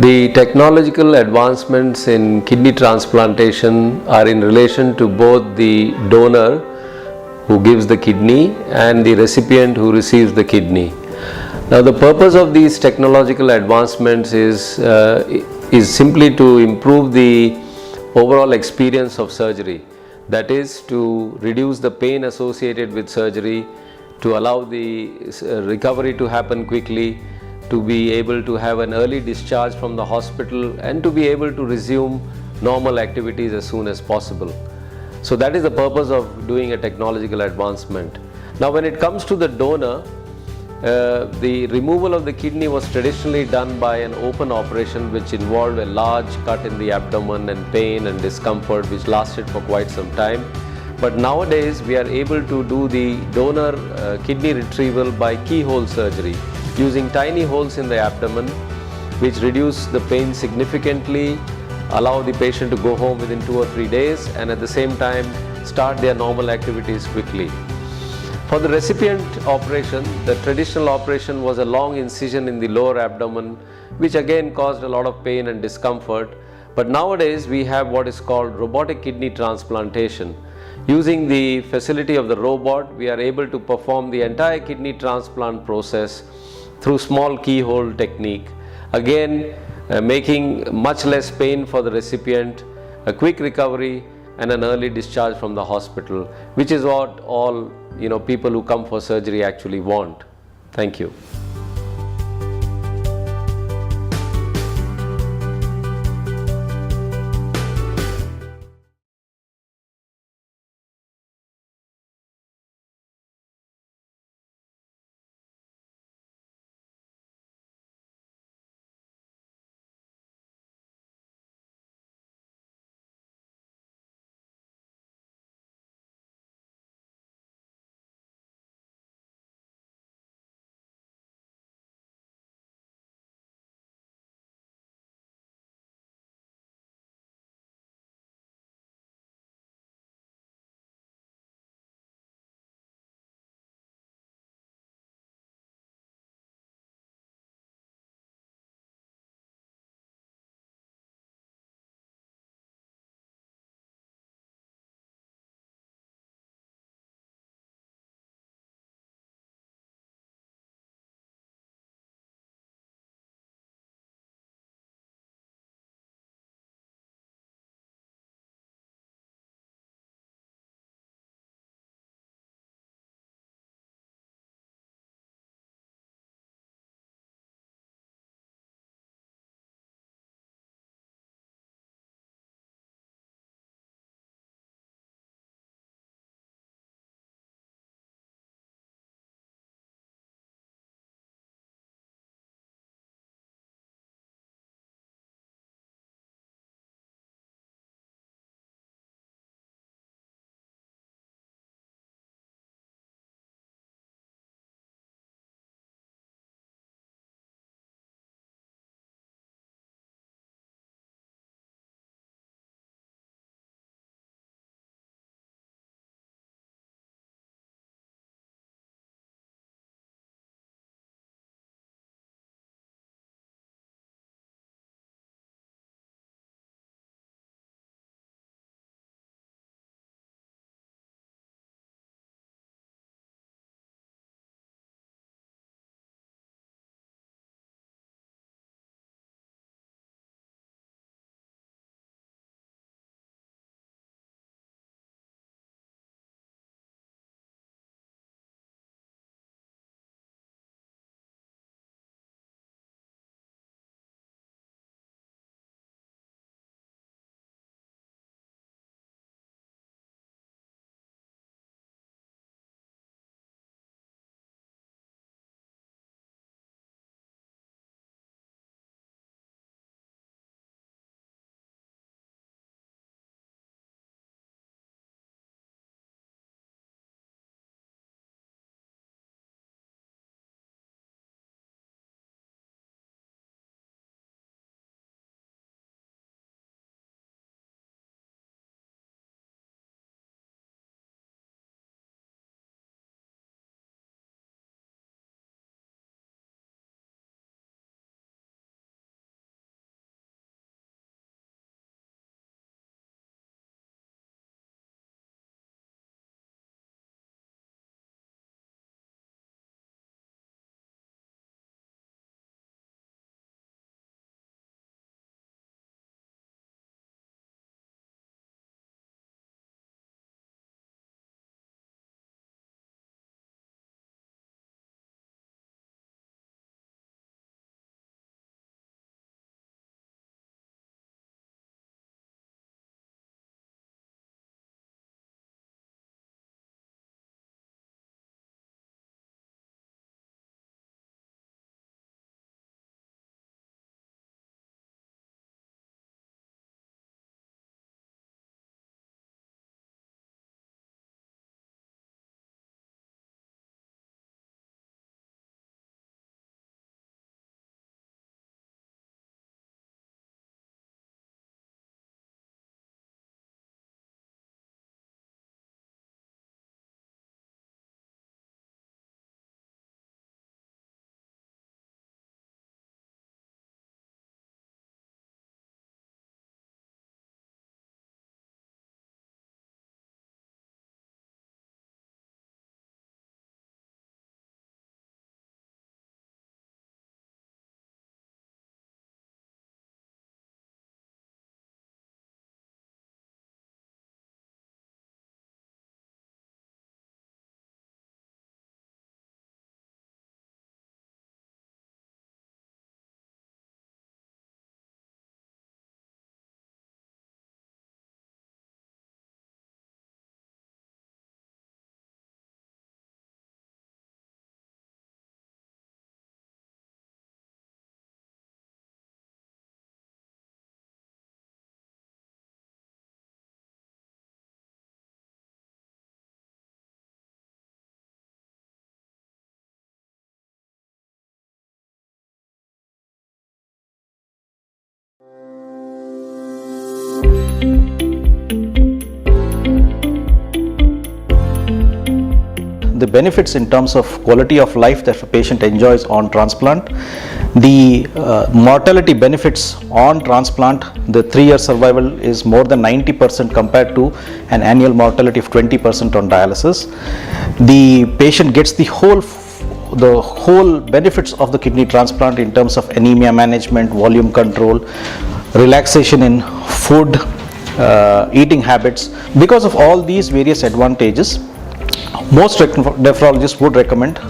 The technological advancements in kidney transplantation are in relation to both the donor who gives the kidney and the recipient who receives the kidney. Now, the purpose of these technological advancements is simply to improve the overall experience of surgery. That is, to reduce the pain associated with surgery, to allow the recovery to happen quickly, to be able to have an early discharge from the hospital, and to be able to resume normal activities as soon as possible. So that is the purpose of doing a technological advancement. Now, when it comes to the donor, the removal of the kidney was traditionally done by an open operation which involved a large cut in the abdomen and pain and discomfort which lasted for quite some time. But nowadays we are able to do the donor kidney retrieval by keyhole surgery using tiny holes in the abdomen which reduce the pain significantly, allow the patient to go home within 2 or 3 days, and at the same time start their normal activities quickly. For the recipient operation, the traditional operation was a long incision in the lower abdomen which again caused a lot of pain and discomfort. But nowadays we have what is called robotic kidney transplantation. Using the facility of the robot, we are able to perform the entire kidney transplant process through small keyhole technique, again making much less pain for the recipient, a quick recovery and an early discharge from the hospital, which is what all people who come for surgery actually want. Thank you. the benefits in terms of quality of life that a patient enjoys on transplant, the mortality benefits on transplant, the 3-year survival is more than 90% compared to an annual mortality of 20% on dialysis. The patient gets the whole benefits of the kidney transplant in terms of anemia management, volume control, relaxation in food, eating habits. Because of all these various advantages, most nephrologists would recommend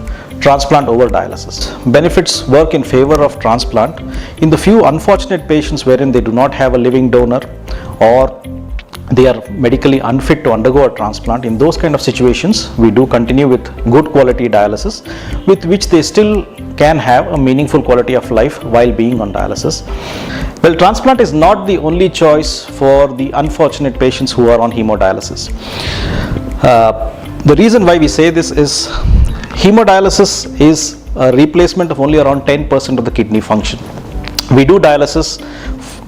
transplant over dialysis. Benefits work in favor of transplant in the few unfortunate patients wherein they do not have a living donor or they are medically unfit to undergo a transplant. In those kind of situations, we do continue with good quality dialysis, with which they still can have a meaningful quality of life while being on dialysis. Well, transplant is not the only choice for the unfortunate patients who are on hemodialysis. The reason why we say this is hemodialysis is a replacement of only around 10% of the kidney function. We do dialysis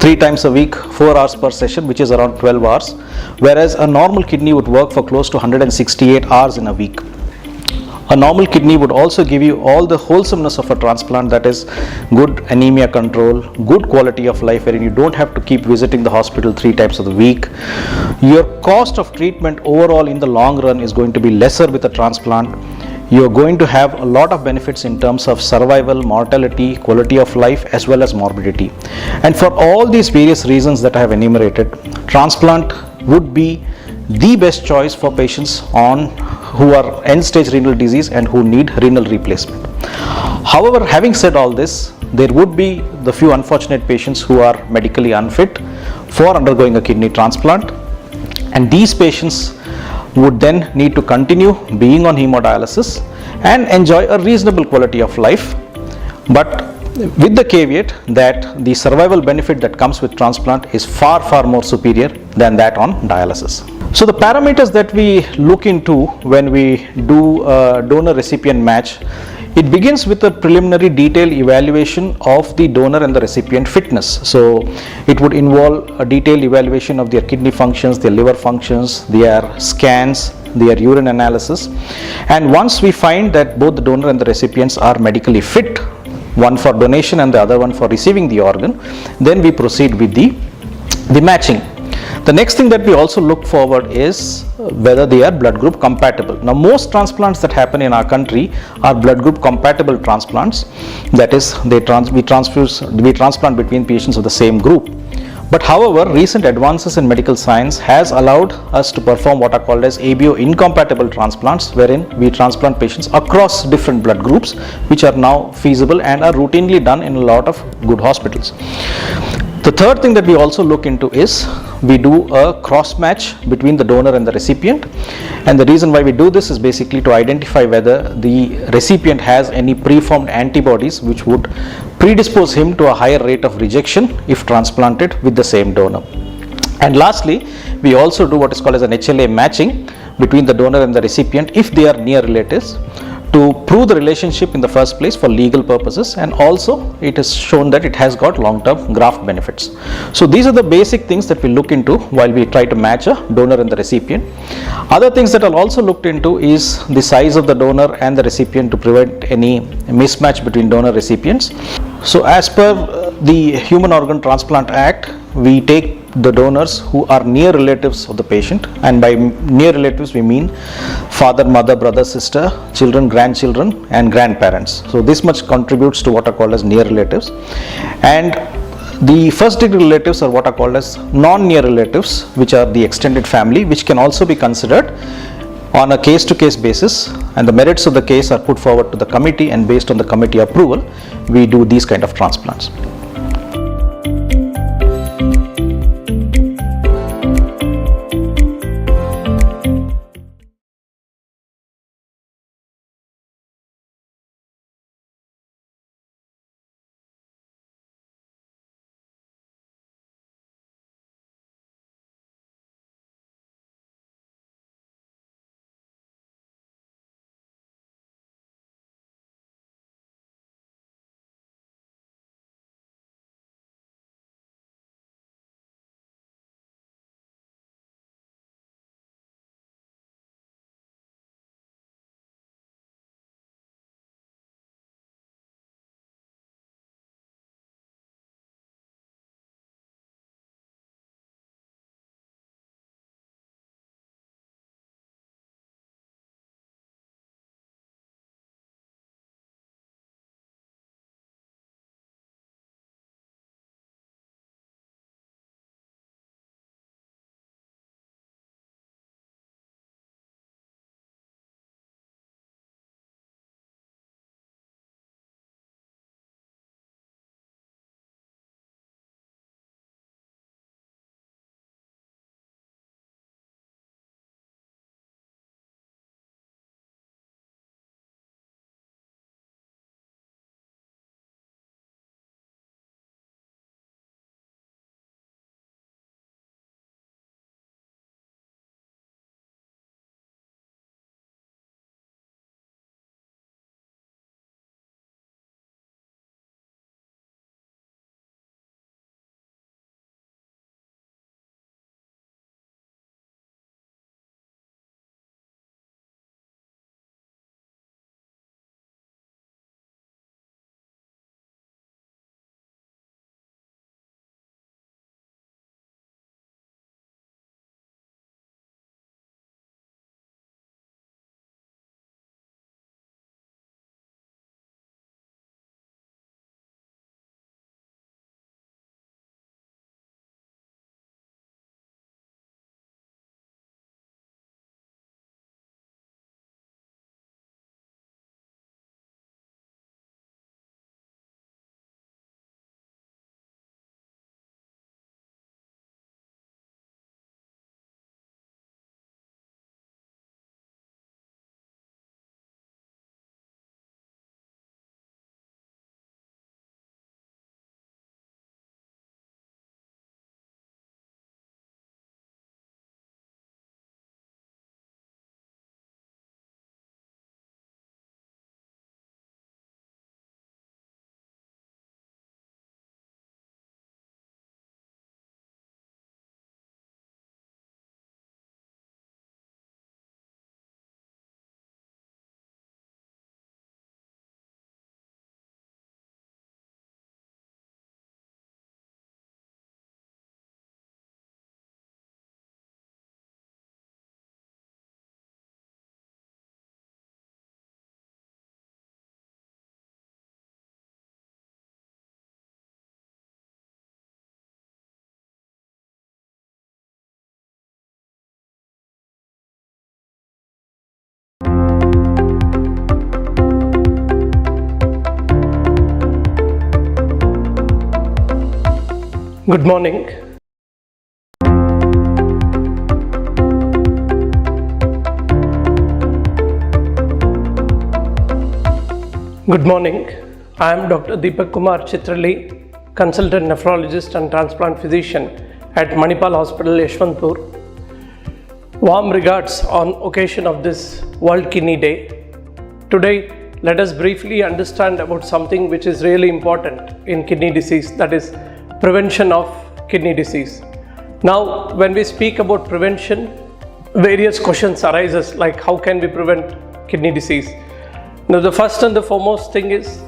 3 times a week, 4 hours per session, which is around 12 hours, whereas a normal kidney would work for close to 168 hours in a week. A normal kidney would also give you all the wholesomeness of a transplant, that is good anemia control, good quality of life wherein you don't have to keep visiting the hospital 3 times of the week. Your cost of treatment overall in the long run is going to be lesser with a transplant. You are going to have a lot of benefits in terms of survival, mortality, quality of life, as well as morbidity. And for all these various reasons that I have enumerated, transplant would be the best choice for patients who are end-stage renal disease and who need renal replacement. However, having said all this, there would be the few unfortunate patients who are medically unfit for undergoing a kidney transplant, and these patients would then need to continue being on hemodialysis and enjoy a reasonable quality of life, but with the caveat that the survival benefit that comes with transplant is far more superior than that on dialysis. So the parameters that we look into when we do a donor recipient match, it begins with a preliminary detailed evaluation of the donor and the recipient fitness. So it would involve a detailed evaluation of their kidney functions, their liver functions, their scans, their urine analysis. And once we find that both the donor and the recipients are medically fit, one for donation and the other one for receiving the organ, then we proceed with the matching. The next thing that we also look forward is whether they are blood group compatible. Now, most transplants that happen in our country are blood group compatible transplants. That is, we transplant between patients of the same group. But however, recent advances in medical science has allowed us to perform what are called as ABO incompatible transplants, wherein we transplant patients across different blood groups, which are now feasible and are routinely done in a lot of good hospitals. The third thing that we also look into is we do a cross match between the donor and the recipient, and the reason why we do this is basically to identify whether the recipient has any preformed antibodies which would predispose him to a higher rate of rejection if transplanted with the same donor. And lastly, we also do what is called as an HLA matching between the donor and the recipient if they are near relatives, to prove the relationship in the first place for legal purposes, and also it is shown that it has got long-term graft benefits. So these are the basic things that we look into while we try to match a donor and the recipient. Other things that are also looked into is the size of the donor and the recipient to prevent any mismatch between donor recipients. So as per the Human Organ Transplant Act, we take the donors who are near relatives of the patient, and by near relatives we mean father, mother, brother, sister, children, grandchildren and grandparents. So this much contributes to what are called as near relatives. And the first degree relatives are what are called as non-near relatives, which are the extended family, which can also be considered on a case-to-case basis, and the merits of the case are put forward to the committee, and based on the committee approval we do these kind of transplants. Good morning. Good morning. I am Dr. Deepak Kumar Chitrali, consultant nephrologist and transplant physician at Manipal Hospital, Yeshwantpur. Warm regards on occasion of this World Kidney Day. Today, let us briefly understand about something which is really important in kidney disease, that is prevention of kidney disease. Now, when we speak about prevention, various questions arises like how can we prevent kidney disease? Now, the first and the foremost thing is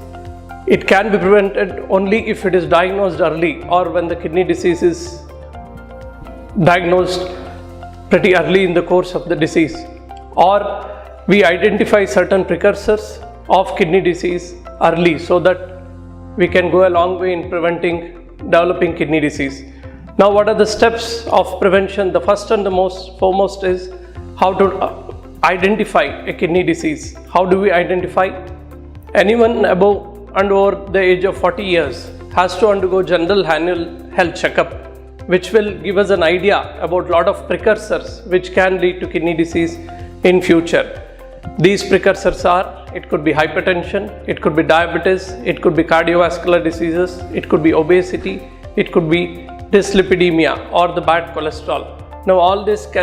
it can be prevented only if it is diagnosed early, or when the kidney disease is diagnosed pretty early in the course of the disease, or we identify certain precursors of kidney disease early so that we can go a long way in preventing developing kidney disease. Now, what are the steps of prevention? The first and the most foremost is how to identify a kidney disease. How do we identify? Anyone above and over the age of 40 years has to undergo general annual health checkup, which will give us an idea about a lot of precursors which can lead to kidney disease in future. These precursors are, it could be hypertension, it could be diabetes, it could be cardiovascular diseases, it could be obesity, it could be dyslipidemia or the bad cholesterol. Now, all this can